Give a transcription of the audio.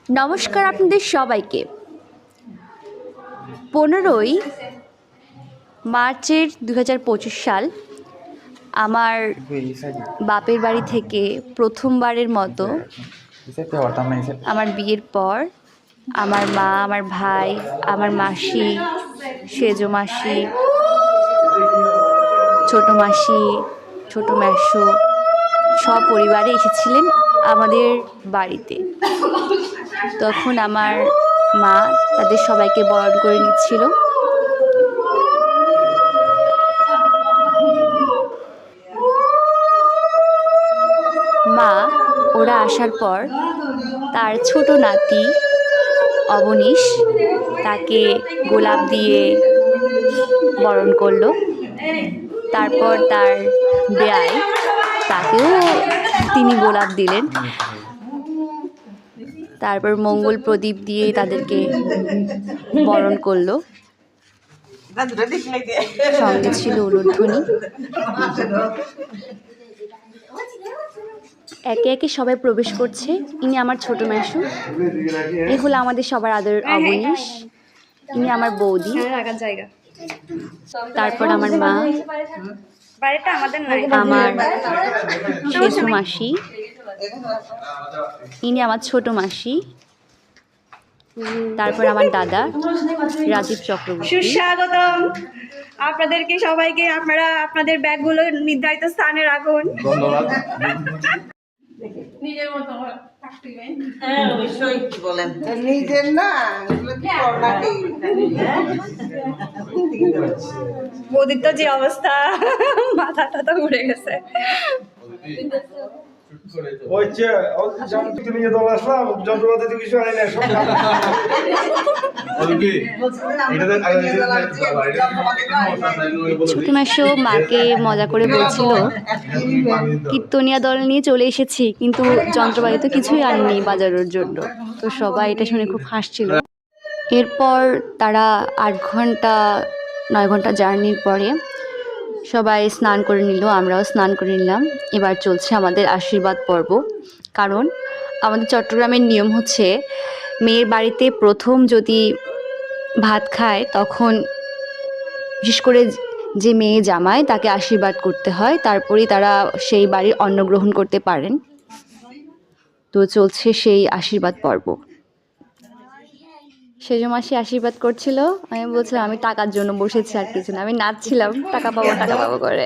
নমস্কার আপনাদের সবাইকে। 15ই মার্চের 2025 সাল আমার বাপের বাড়ি থেকে প্রথমবারের মতো আমার বিয়ের পর আমার মা, আমার ভাই, আমার মাসি, সেজো মাসি, ছোটো মাসি, ছোটো ম্যাসো সপরিবারে এসেছিলেন আমাদের বাড়িতে। তখন আমার মা তাদের সবাইকে বরণ করে নিচ্ছিল। মা ওরা আসার পর তার ছোট নাতি অবনীশ তাকে গোলাপ দিয়ে বরণ করলো। তারপর তার বেয়াই তাকেও তিনি গোলাপ দিলেন। তারপর মঙ্গল প্রদীপ দিয়ে তাদেরকে বরণ করলো। সঙ্গে ছিল উলুধ্বনি। একে একে সবাই প্রবেশ করছে। ইনি আমার ছোট ম্যাসু, এ হলো আমাদের সবার আদর অবনীশ, ইনি আমার বৌদি। তারপর আমার মা, আমার সেজো মাসি, ইনি আমার ছোট মাসি। তারপর আমার দাদা রাজীব চক্রবর্তী। সুস্বাগতম আপনাদেরকে সবাইকে। আপনারা আপনাদের ব্যাগগুলো নির্ধারিত স্থানে রাখুন। ধন্যবাদ। নিজের মতো বলেন নিজের না বৌদির তো যে অবস্থা, মাথাটা তো উড়ে গেছে। ছোট মাসো মাকে মজা করে বলছিল, কীর্তনিয়া দল নিয়ে চলে এসেছি, কিন্তু যন্ত্রপাতি তো কিছুই আনেনি বাজানোর জন্য। তো সবাই এটা শুনে খুব হাসছিল। এরপর তারা 9 ঘন্টা জার্নির পরে সবাই স্নান করে নিল, আমরাও স্নান করে নিলাম। এবার চলছে আমাদের আশীর্বাদ পর্ব। কারণ আমাদের চট্টগ্রামের নিয়ম হচ্ছে, মেয়ের বাড়িতে প্রথম যদি ভাত খায় তখন বিশেষ করে যে মেয়ে জামাই তাকে আশীর্বাদ করতে হয়, তারপরেই তারা সেই বাড়ির অন্ন গ্রহণ করতে পারেন। তো চলছে সেই আশীর্বাদ পর্ব। সেজো মাসি আশীর্বাদ করছিল। আমি বলছিলাম আমি টাকার জন্য বসেছি, আর কিছু না। আমি নাচছিলাম টাকা পাবো করে।